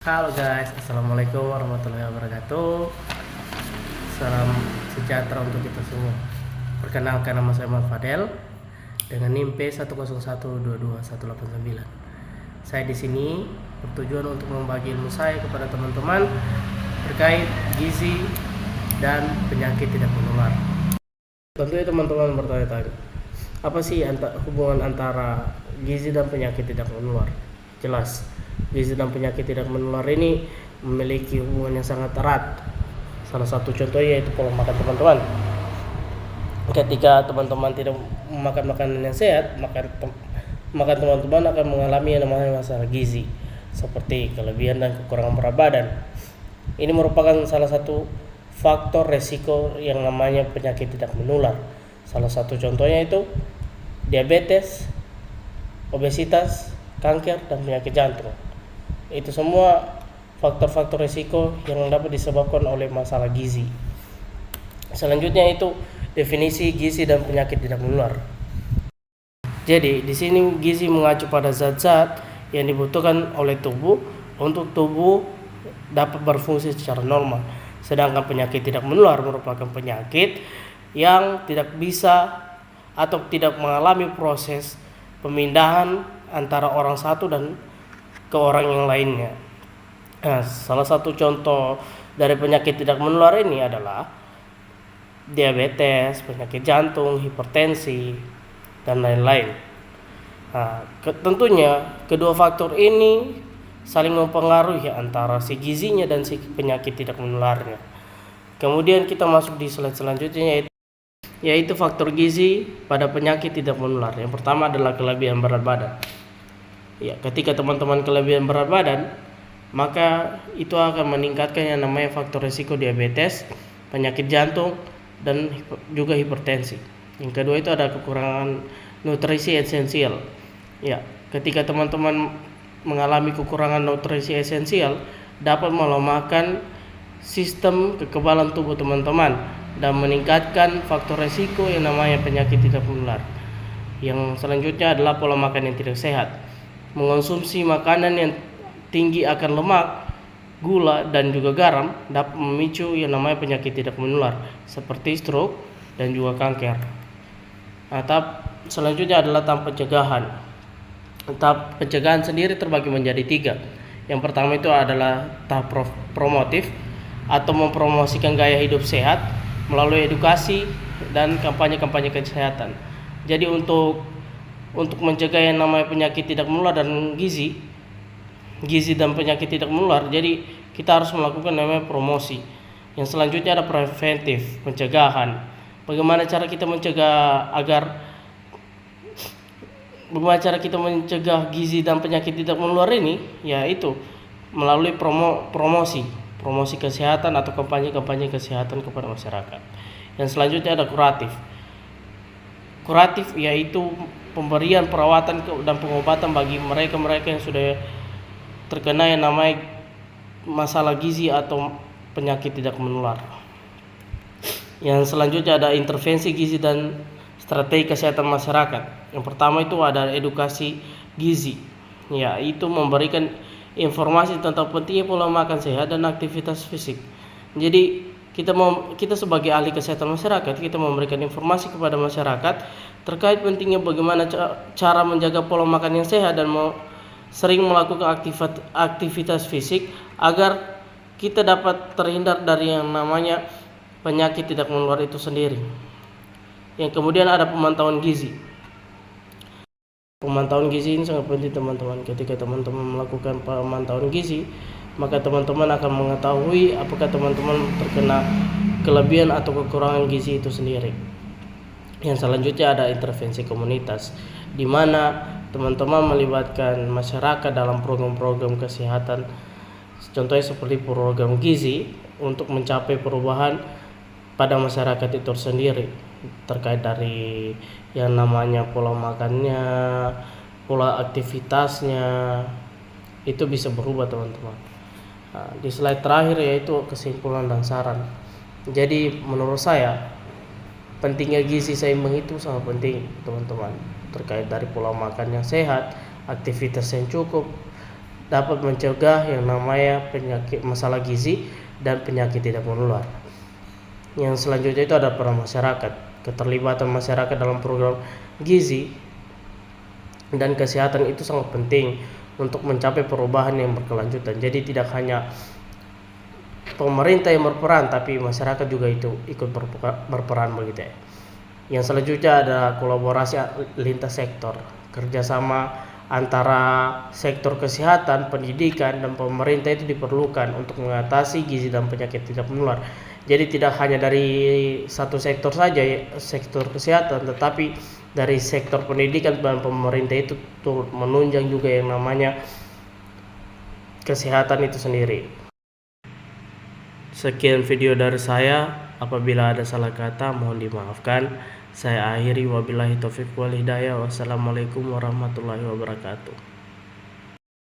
Halo guys, assalamualaikum warahmatullahi wabarakatuh. Salam sejahtera untuk kita semua. Perkenalkan, nama saya Muhammad Fadel dengan NIM P101222189. Saya di sini bertujuan untuk membagi ilmu saya kepada teman-teman terkait gizi dan penyakit tidak menular. Tentunya teman-teman bertanya-tanya, apa sih hubungan antara gizi dan penyakit tidak menular? Jelas, gizi dan penyakit tidak menular ini memiliki hubungan yang sangat erat. Salah satu contohnya yaitu pola makan teman-teman. Ketika teman-teman tidak memakan makanan yang sehat, maka teman-teman akan mengalami yang namanya masalah gizi, seperti kelebihan dan kekurangan berat badan. Ini merupakan salah satu faktor resiko yang namanya penyakit tidak menular. Salah satu contohnya itu diabetes, obesitas, kanker, dan penyakit jantung. Itu semua faktor-faktor risiko yang dapat disebabkan oleh masalah gizi. Selanjutnya itu definisi gizi dan penyakit tidak menular. Jadi di sini gizi mengacu pada zat-zat yang dibutuhkan oleh tubuh untuk tubuh dapat berfungsi secara normal. Sedangkan penyakit tidak menular merupakan penyakit yang tidak bisa atau tidak mengalami proses pemindahan antara orang satu dan ke orang yang lainnya. Nah, salah satu contoh dari penyakit tidak menular ini adalah diabetes, penyakit jantung, hipertensi, dan lain-lain. Nah, tentunya kedua faktor ini saling mempengaruhi antara si gizinya dan si penyakit tidak menularnya. Kemudian kita masuk di slide selanjutnya, yaitu faktor gizi pada penyakit tidak menular. Yang pertama adalah kelebihan berat badan. Ya, ketika teman-teman kelebihan berat badan, maka itu akan meningkatkan yang namanya faktor risiko diabetes, penyakit jantung, dan juga hipertensi. Yang kedua itu ada kekurangan nutrisi esensial. Ya, ketika teman-teman mengalami kekurangan nutrisi esensial, dapat melemahkan sistem kekebalan tubuh teman-teman dan meningkatkan faktor risiko yang namanya penyakit tidak menular. Yang selanjutnya adalah pola makan yang tidak sehat. Mengonsumsi makanan yang tinggi akan lemak, gula, dan juga garam dapat memicu yang namanya penyakit tidak menular seperti stroke dan juga kanker. Nah, tahap selanjutnya adalah tahap pencegahan. Tahap pencegahan sendiri terbagi menjadi 3. Yang pertama itu adalah tahap promotif atau mempromosikan gaya hidup sehat melalui edukasi dan kampanye-kampanye kesehatan. Jadi untuk mencegah yang namanya penyakit tidak menular dan gizi dan penyakit tidak menular, jadi kita harus melakukan namanya promosi. Yang selanjutnya ada preventif, pencegahan. Bagaimana cara kita mencegah gizi dan penyakit tidak menular ini? Yaitu melalui promosi kesehatan atau kampanye kesehatan kepada masyarakat. Yang selanjutnya ada kuratif yaitu pemberian perawatan dan pengobatan bagi mereka yang sudah terkena yang namanya masalah gizi atau penyakit tidak menular. Yang selanjutnya ada intervensi gizi dan strategi kesehatan masyarakat. Yang pertama itu ada edukasi gizi, yaitu memberikan informasi tentang pentingnya pola makan sehat dan aktivitas fisik. Jadi kita sebagai ahli kesehatan masyarakat, kita memberikan informasi kepada masyarakat terkait pentingnya bagaimana cara menjaga pola makan yang sehat dan sering melakukan aktivitas fisik agar kita dapat terhindar dari yang namanya penyakit tidak menular itu sendiri. Yang kemudian ada pemantauan gizi. Pemantauan gizi ini sangat penting teman-teman. Ketika teman-teman melakukan pemantauan gizi, maka teman-teman akan mengetahui apakah teman-teman terkena kelebihan atau kekurangan gizi itu sendiri. Yang selanjutnya ada intervensi komunitas, di mana teman-teman melibatkan masyarakat dalam program-program kesehatan, contohnya seperti program gizi untuk mencapai perubahan pada masyarakat itu sendiri, terkait dari yang namanya pola makannya, pola aktivitasnya, itu bisa berubah teman-teman. Nah, di slide terakhir yaitu kesimpulan dan saran. Jadi menurut saya pentingnya gizi seimbang itu sangat penting teman-teman, terkait dari pola makan yang sehat, aktivitas yang cukup, dapat mencegah yang namanya penyakit masalah gizi dan penyakit tidak menular. Yang selanjutnya itu ada peran masyarakat. Keterlibatan masyarakat dalam program gizi dan kesehatan itu sangat penting untuk mencapai perubahan yang berkelanjutan. Jadi tidak hanya pemerintah yang berperan, tapi masyarakat juga itu ikut berperan begitu ya. Yang selanjutnya ada kolaborasi lintas sektor, kerjasama antara sektor kesehatan, pendidikan, dan pemerintah itu diperlukan untuk mengatasi gizi dan penyakit tidak menular. Jadi tidak hanya dari satu sektor saja, sektor kesehatan, tetapi dari sektor pendidikan dan pemerintah itu turut menunjang juga yang namanya kesehatan itu sendiri. Sekian video dari saya. Apabila ada salah kata mohon dimaafkan. Saya akhiri, wabillahi taufiq wal hidayah. Wassalamualaikum warahmatullahi wabarakatuh.